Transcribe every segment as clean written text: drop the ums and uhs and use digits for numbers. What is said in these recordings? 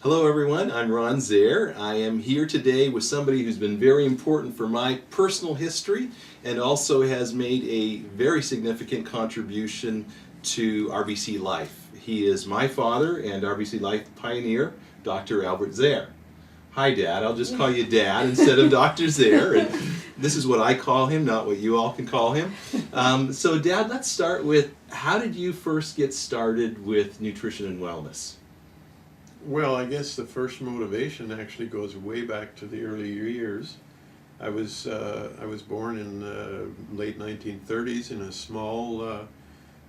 Hello everyone, I'm Ron Zehr. I am here today with somebody who's been very important for my personal history and also has made a very significant contribution to RBC Life. He is my father and RBC Life pioneer, Dr. Albert Zera. Hi Dad, I'll just call you Dad instead of Dr. Zehr, and this is what I call him, not what you all can call him. So Dad, let's start with, how did you first get started with nutrition and wellness? Well, I guess the first motivation actually goes way back to the early years. I was born in the late 1930s in a small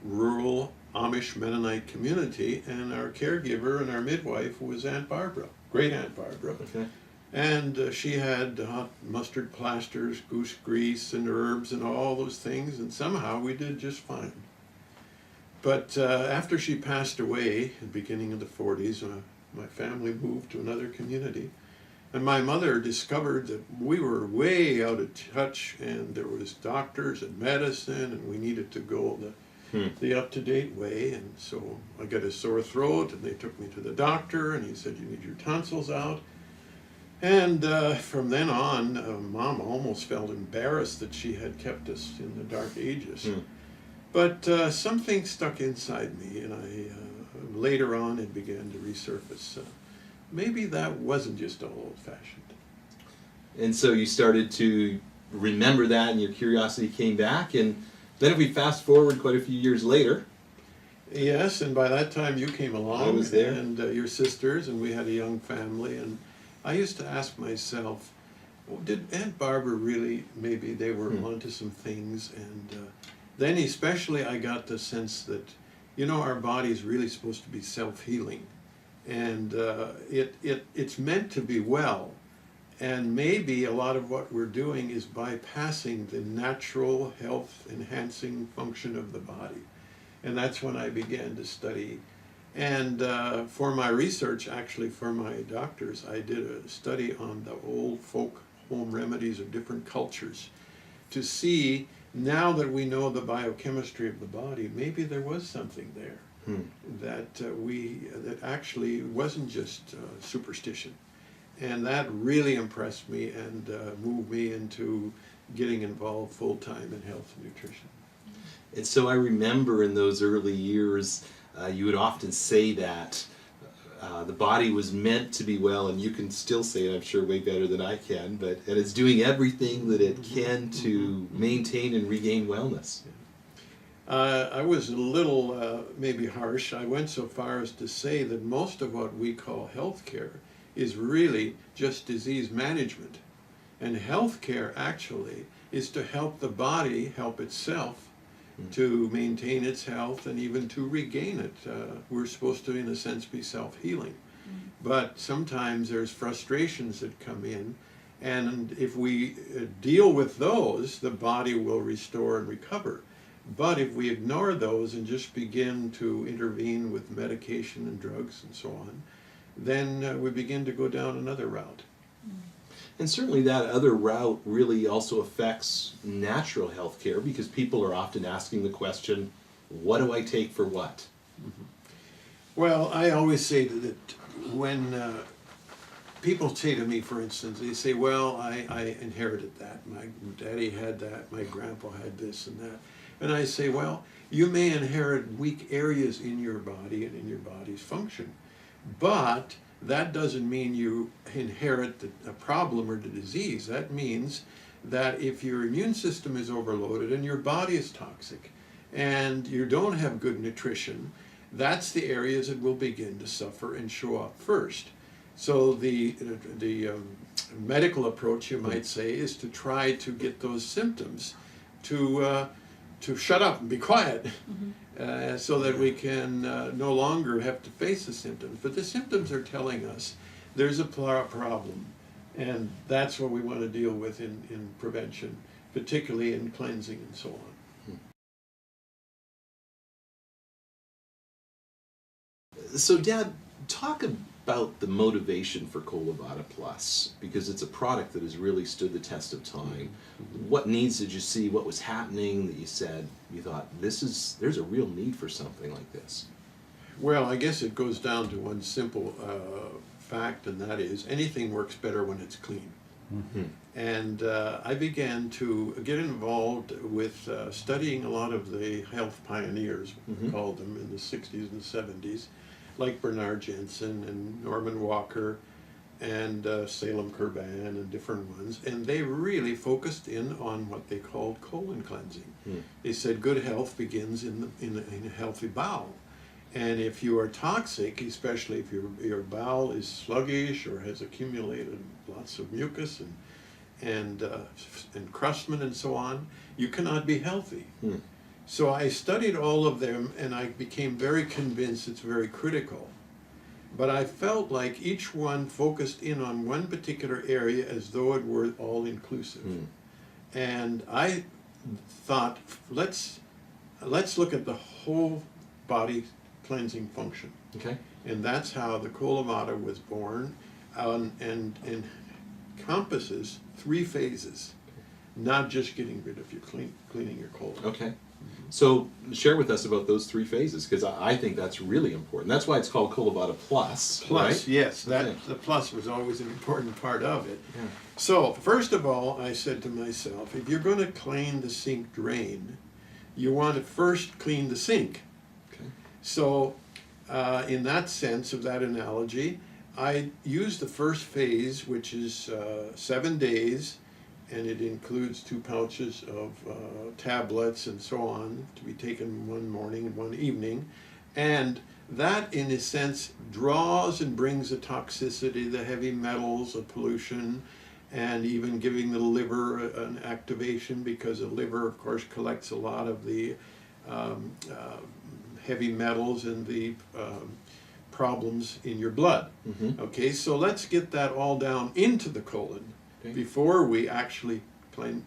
rural Amish Mennonite community, and our caregiver and our midwife was Aunt Barbara, great Aunt Barbara. Okay. And she had hot mustard plasters, goose grease, and herbs and all those things, and somehow we did just fine. But after she passed away at the beginning of the 40s, my family moved to another community, and my mother discovered that we were way out of touch, and there was doctors and medicine, and we needed to go the up-to-date way. And so I got a sore throat, and they took me to the doctor, and he said, "You need your tonsils out." And from then on, Mom almost felt embarrassed that she had kept us in the dark ages. But something stuck inside me, and later on it began to resurface. Maybe that wasn't just all old-fashioned. And so you started to remember that, and your curiosity came back, and then if we fast forward quite a few years later. Yes, and by that time you came along. I was there. And your sisters, and we had a young family, and I used to ask myself, well, did Aunt Barbara really, maybe they were onto some things, and then especially I got the sense that, our body is really supposed to be self-healing, and it's meant to be well, and maybe a lot of what we're doing is bypassing the natural health-enhancing function of the body. And that's when I began to study. And for my research, actually for my doctors, I did a study on the old folk home remedies of different cultures to see, now that we know the biochemistry of the body, maybe there was something there that actually wasn't just superstition. And that really impressed me and moved me into getting involved full-time in health and nutrition. And so I remember in those early years, you would often say that the body was meant to be well, and you can still say it, I'm sure, way better than I can, and it's doing everything that it can to maintain and regain wellness. I was a little maybe harsh. I went so far as to say that most of what we call healthcare is really just disease management. And healthcare actually is to help the body help itself, to maintain its health and even to regain it. We're supposed to, in a sense, be self-healing. But sometimes there's frustrations that come in, and if we deal with those, the body will restore and recover. But if we ignore those and just begin to intervene with medication and drugs and so on, then we begin to go down another route. And certainly that other route really also affects natural health care, because people are often asking the question, what do I take for what? Well, I always say that when people say to me, for instance, they say, well, I inherited that. My daddy had that, my grandpa had this and that. And I say, well, you may inherit weak areas in your body and in your body's function, but that doesn't mean you inherit a problem or the disease. That means that if your immune system is overloaded and your body is toxic and you don't have good nutrition, that's the areas that will begin to suffer and show up first. So the medical approach, you might say, is to try to get those symptoms to shut up and be quiet, so that we can no longer have to face the symptoms. But the symptoms are telling us there's a problem, and that's what we want to deal with in prevention, particularly in cleansing and so on. So Dad, talk about the motivation for Colo Vada Plus, because it's a product that has really stood the test of time. What needs did you see? What was happening that you said, you thought, there's a real need for something like this? Well, I guess it goes down to one simple fact, and that is anything works better when it's clean. Mm-hmm. And I began to get involved with studying a lot of the health pioneers, we called them, in the 60s and 70s, like Bernard Jensen and Norman Walker and Salem Kurban and different ones. And they really focused in on what they called colon cleansing. They said good health begins in a healthy bowel. And if you are toxic, especially if your bowel is sluggish or has accumulated lots of mucus and encrustment and so on, you cannot be healthy. So I studied all of them, and I became very convinced it's very critical. But I felt like each one focused in on one particular area as though it were all-inclusive. And I thought, let's look at the whole body cleansing function. Okay. And that's how the Vada was born, and encompasses 3 phases, not just getting rid of your cleaning your colon. Okay. So share with us about those 3 phases, because I think that's really important. That's why it's called Vada Plus. Plus, right? yes, Okay. the plus was always an important part of it. Yeah. So first of all, I said to myself, if you're going to clean the sink drain, you want to first clean the sink. Okay. So in that sense of that analogy, I used the first phase, which is 7 days, and it includes 2 pouches of tablets and so on to be taken one morning and one evening. And that, in a sense, draws and brings the toxicity, the heavy metals, the pollution, and even giving the liver an activation, because the liver, of course, collects a lot of the heavy metals and the problems in your blood. Okay, so let's get that all down into the colon before we actually clean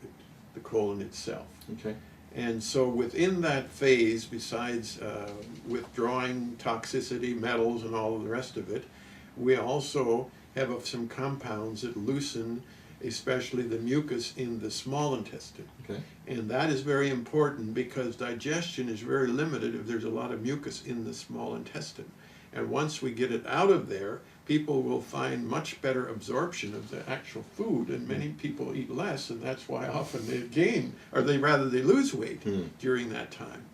the colon itself. Okay. And so within that phase, besides withdrawing toxicity, metals, and all of the rest of it, we also have some compounds that loosen especially the mucus in the small intestine. Okay. And that is very important, because digestion is very limited if there's a lot of mucus in the small intestine. And once we get it out of there, people will find much better absorption of the actual food, and many people eat less, and that's why often they gain, or they lose weight during that time.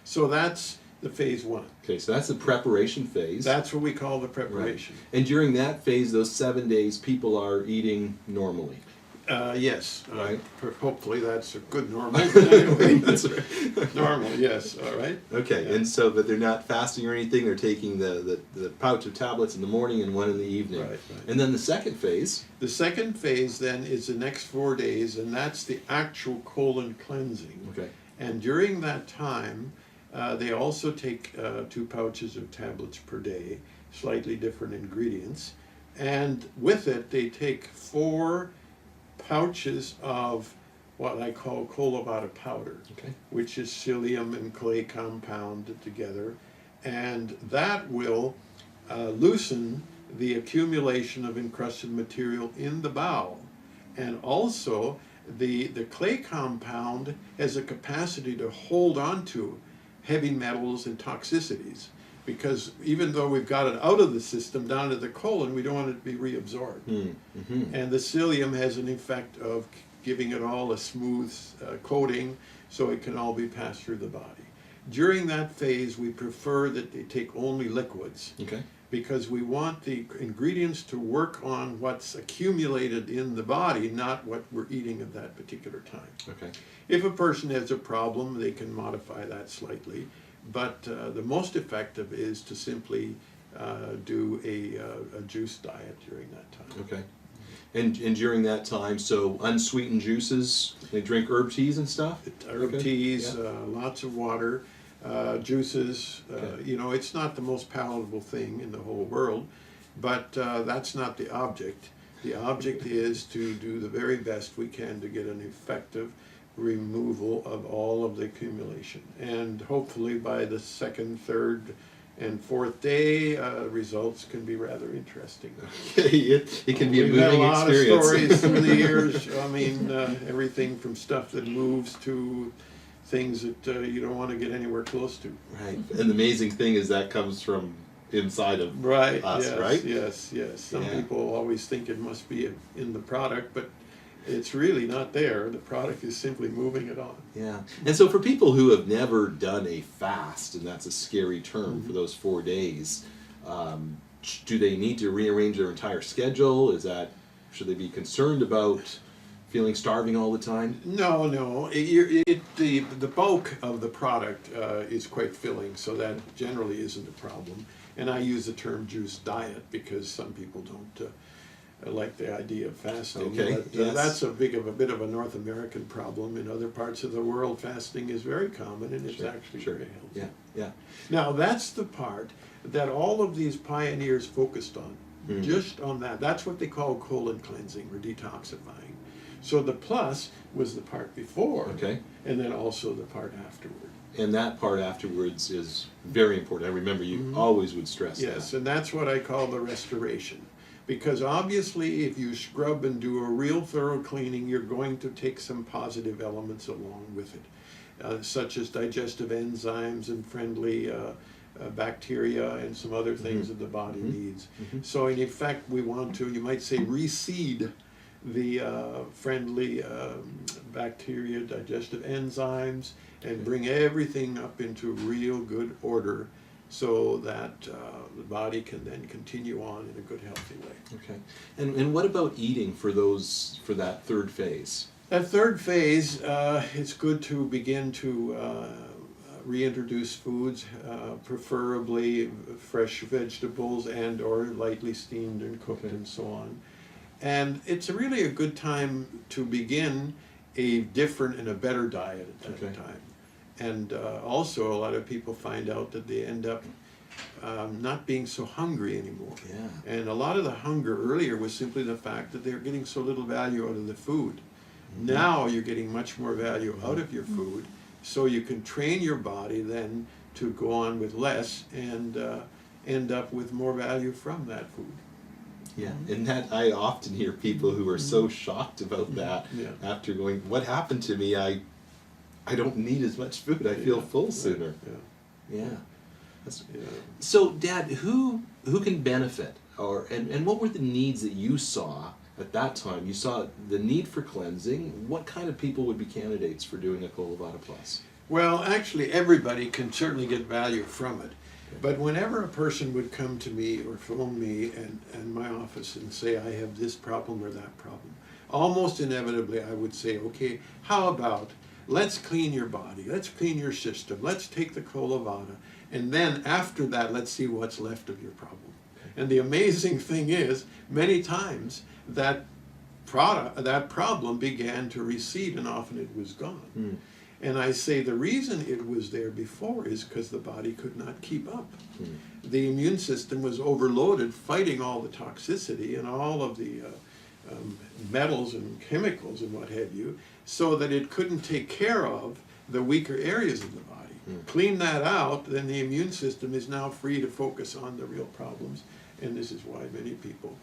So that's the phase 1. Okay, so that's the preparation phase. That's what we call the preparation. Right. And during that phase, those 7 days, people are eating normally. Yes. Right. Hopefully that's a good normal. Anyway, That's right. normal, yes. All right. Okay, Yeah. and so, but they're not fasting or anything. They're taking the pouch of tablets in the morning and one in the evening. Right, right. And then the second phase. The second phase then is the next 4 days, and that's the actual colon cleansing. Okay. And during that time, they also take 2 pouches of tablets per day, slightly different ingredients. And with it, they take 4 pouches of what I call Vada powder, which is psyllium and clay compounded together. And that will loosen the accumulation of encrusted material in the bowel. And also, the clay compound has a capacity to hold on to heavy metals and toxicities, because even though we've got it out of the system down to the colon, we don't want it to be reabsorbed. And the psyllium has an effect of giving it all a smooth coating, so it can all be passed through the body. During that phase, we prefer that they take only liquids, because we want the ingredients to work on what's accumulated in the body, not what we're eating at that particular time. If a person has a problem, they can modify that slightly, but the most effective is to simply do a juice diet during that time. And during that time, so unsweetened juices, they drink herb teas and stuff? Herb teas, lots of water, juices. You know, it's not the most palatable thing in the whole world, but that's not the object. The object is to do the very best we can to get an effective removal of all of the accumulation. And hopefully by the 2nd, 3rd, and 4th day, results can be rather interesting. It can be a moving experience. We've had a lot of stories through the years. I mean, everything from stuff that moves to things that you don't want to get anywhere close to. Right. And the amazing thing is that comes from inside of Right. us, Yes, right? yes, yes. Some Yeah. people always think it must be in the product, but it's really not there. The product is simply moving it on. Yeah. And so for people who have never done a fast, and that's a scary term for those 4 days, do they need to rearrange their entire schedule? Should they be concerned about feeling starving all the time? No, no. The bulk of the product is quite filling, so that generally isn't a problem. And I use the term juice diet because some people don't like the idea of fasting. Okay, But, yes. that's a bit of a North American problem. In other parts of the world, fasting is very common, and it's actually very healthy. Yeah, yeah. Now, that's the part that all of these pioneers focused on, just on that. That's what they call colon cleansing or detoxifying. So the plus was the part before, Okay. and then also the part afterward. And that part afterwards is very important. I remember you always would stress Yes, that. and that's what I call the restoration. Because obviously, if you scrub and do a real thorough cleaning, you're going to take some positive elements along with it, such as digestive enzymes and friendly bacteria and some other things that the body needs. So in effect, we want to, you might say, reseed the friendly bacteria, digestive enzymes, and bring everything up into real good order so that the body can then continue on in a good, healthy way. Okay. And what about eating for that third phase? That third phase, it's good to begin to reintroduce foods, preferably fresh vegetables and or lightly steamed and cooked and so on. And it's really a good time to begin a different and a better diet at that time. And also a lot of people find out that they end up not being so hungry anymore. Yeah. And a lot of the hunger earlier was simply the fact that they're getting so little value out of the food. Now you're getting much more value out of your food, so you can train your body then to go on with less and end up with more value from that food. Yeah, and that I often hear people who are so shocked about that after going, what happened to me? I don't need as much food. I feel full sooner. Yeah. So, Dad, who can benefit, and what were the needs that you saw at that time? You saw the need for cleansing. What kind of people would be candidates for doing a Colo Vada Plus? Well, actually, everybody can certainly get value from it. But whenever a person would come to me or phone me and my office and say, I have this problem or that problem, almost inevitably I would say, okay, how about let's clean your body, let's clean your system, let's take the Colo Vada, and then after that, let's see what's left of your problem. And the amazing thing is, many times that problem began to recede and often it was gone. And I say the reason it was there before is because the body could not keep up. The immune system was overloaded fighting all the toxicity and all of the metals and chemicals and what have you, so that it couldn't take care of the weaker areas of the body. Clean that out, then the immune system is now free to focus on the real problems, and this is why many people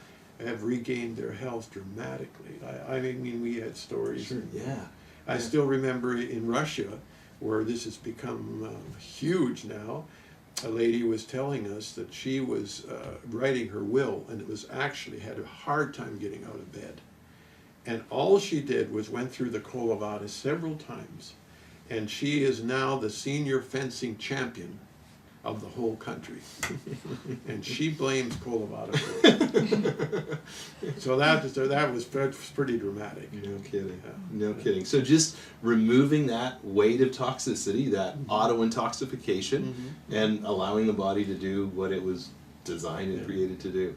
have regained their health dramatically. I mean, we had stories. Sure, yeah. I still remember in Russia, where this has become huge now, a lady was telling us that she was writing her will, and it was actually had a hard time getting out of bed. And all she did was went through the Colo Vada several times, and she is now the senior fencing champion of the whole country. And she blames Colo Vada for it. So that was pretty dramatic. No kidding. Yeah. No kidding. So just removing that weight of toxicity, that auto-intoxication, and allowing the body to do what it was designed and created to do.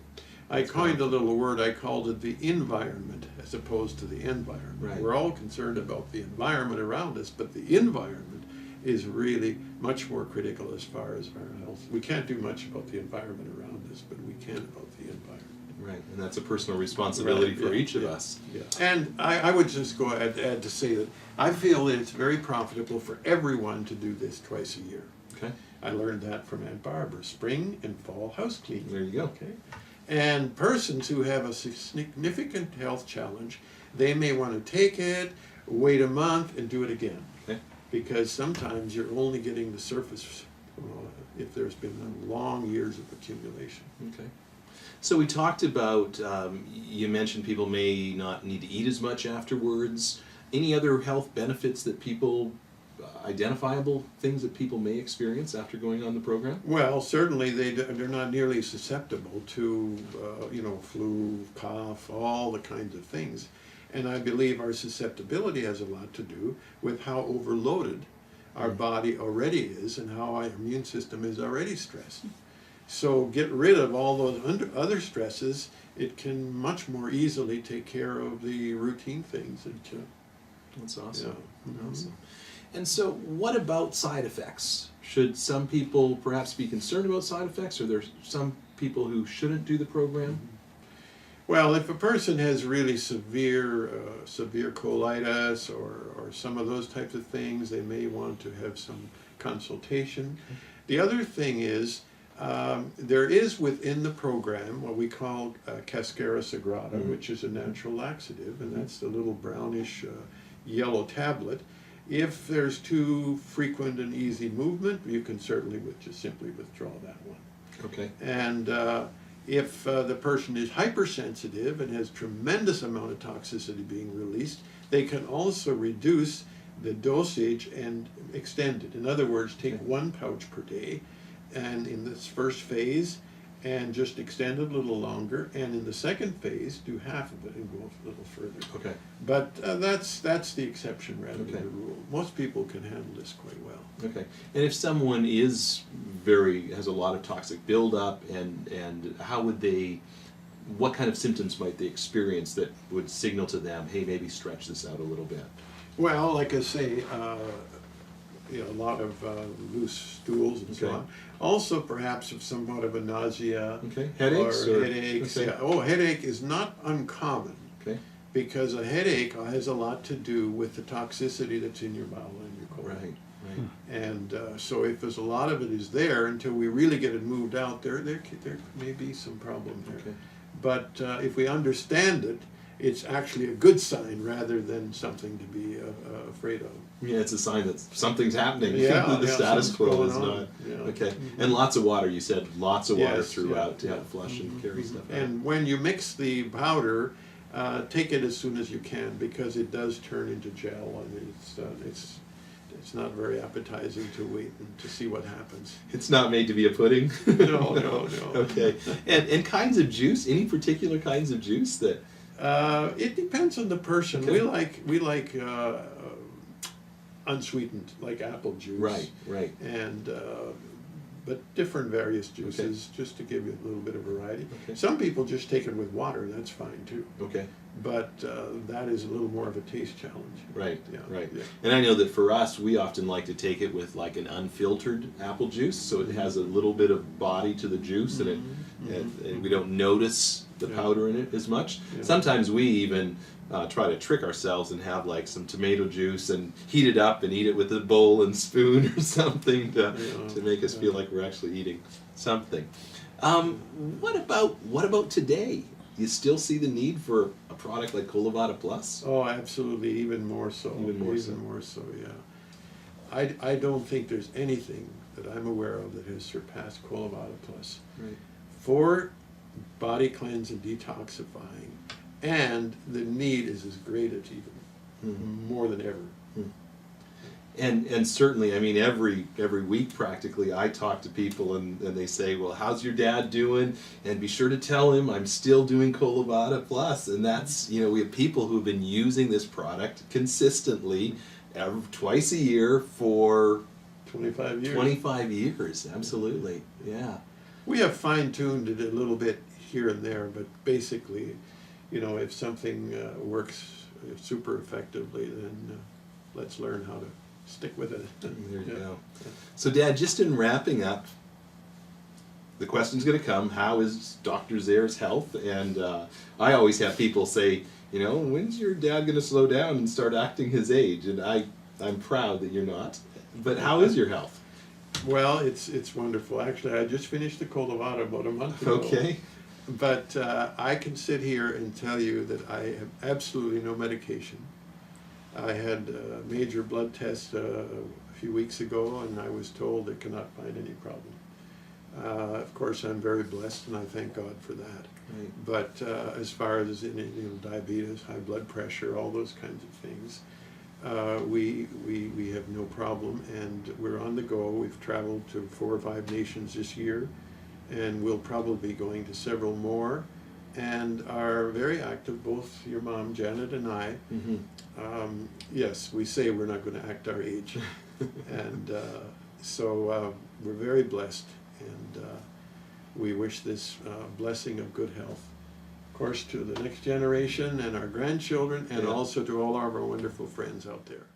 I coined a little word, I called it the environment as opposed to the environment. Right. We're all concerned about the environment around us, but the environment is really much more critical as far as our health. We can't do much about the environment around us, but we can about the environment. Right, and that's a personal responsibility for each of us. Yeah. And I would just go add to say that I feel that it's very profitable for everyone to do this twice a year. Okay. I learned that from Aunt Barbara, spring and fall house cleaning. There you go. Okay. And persons who have a significant health challenge, they may want to take it, wait a month, and do it again. Okay. Because sometimes you're only getting the surface if there's been long years of accumulation. Okay. So we talked about, you mentioned people may not need to eat as much afterwards. Any other health benefits that people, identifiable things that people may experience after going on the program? Well, certainly they're not nearly susceptible to, flu, cough, all the kinds of things. And I believe our susceptibility has a lot to do with how overloaded our body already is and how our immune system is already stressed. So get rid of all those other stresses, it can much more easily take care of the routine things. That's awesome. Yeah. Awesome. And so what about side effects? Should some people perhaps be concerned about side effects? Are there some people who shouldn't do the program? Well, if a person has really severe colitis or some of those types of things, they may want to have some consultation. The other thing is, there is within the program what we call Cascara Sagrada, which is a natural laxative, and that's the little brownish yellow tablet. If there's too frequent and easy movement, you can certainly just simply withdraw that one. Okay. And if the person is hypersensitive and has tremendous amount of toxicity being released, they can also reduce the dosage and extend it. In other words, take 1 pouch per day, and in this first phase, and just extend it a little longer, and in the second phase, do half of it and go a little further. Okay. But that's the exception rather than the rule. Most people can handle this quite well. Okay. And if someone has a lot of toxic buildup, and how would they, what kind of symptoms might they experience that would signal to them, hey, maybe stretch this out a little bit? Well, like I say, a lot of loose stools and so on. Also, perhaps of somewhat of a nausea. Okay. Headaches? Or headaches. Okay. Yeah. Oh, headache is not uncommon. Okay. Because a headache has a lot to do with the toxicity that's in your bowel and your colon. Right. Right. And so if there's a lot of it is there, until we really get it moved out, there may be some problem there. Okay. But if we understand it, it's actually a good sign rather than something to be afraid of. Yeah, it's a sign that something's happening. Yeah, The status quo is not. Yeah. Okay. And lots of water, you said lots of water Yes, throughout to yeah. help flush and carry stuff out. And when you mix the powder, take it as soon as you can, because it does turn into gel, and it's not very appetizing to wait and to see what happens. It's not made to be a pudding? No. Okay. And kinds of juice, any particular kinds of juice that? It depends on the person. Okay. We like unsweetened, like apple juice. Right. And but different various juices, just to give you a little bit of variety. Okay. Some people just take it with water, that's fine too. Okay. But that is a little more of a taste challenge. Right. Yeah. Right. Yeah. And I know that for us, we often like to take it with like an unfiltered apple juice, so it has a little bit of body to the juice, and and we don't notice the powder in it as much. Yeah. Sometimes we even try to trick ourselves and have like some tomato juice and heat it up and eat it with a bowl and spoon or something to make us feel like we're actually eating something. What about today? You still see the need for a product like Vada Plus? Oh, absolutely, even more so. Even more so, yeah. I don't think there's anything that I'm aware of that has surpassed Vada Plus. Right. For body cleanse and detoxifying, and the need is as great as even more than ever. And certainly, I mean, every week practically, I talk to people and they say, well, how's your dad doing? And be sure to tell him I'm still doing Vada Plus. And that's, we have people who've been using this product consistently twice a year for 25 years. 25 years, absolutely, yeah. We have fine-tuned it a little bit here and there, but basically, if something works super effectively, then let's learn how to stick with it. There you go. So, Dad, just in wrapping up, the question's going to come, how is Dr. Zehr's health? And I always have people say, when's your dad going to slow down and start acting his age? And I'm proud that you're not. But how is your health? Well, it's wonderful. Actually, I just finished the Vada about a month ago. Okay. But I can sit here and tell you that I have absolutely no medication. I had a major blood test a few weeks ago, and I was told they cannot find any problem. Of course, I'm very blessed, and I thank God for that. Right. But as far as diabetes, high blood pressure, all those kinds of things, we have no problem, and we're on the go. We've traveled to 4 or 5 nations this year, and we'll probably be going to several more, and are very active, both your mom, Janet, and I. Mm-hmm. Yes, we say we're not going to act our age, and so we're very blessed, and we wish this blessing of good health, of course, to the next generation and our grandchildren, and Yeah. also to all of our wonderful friends out there.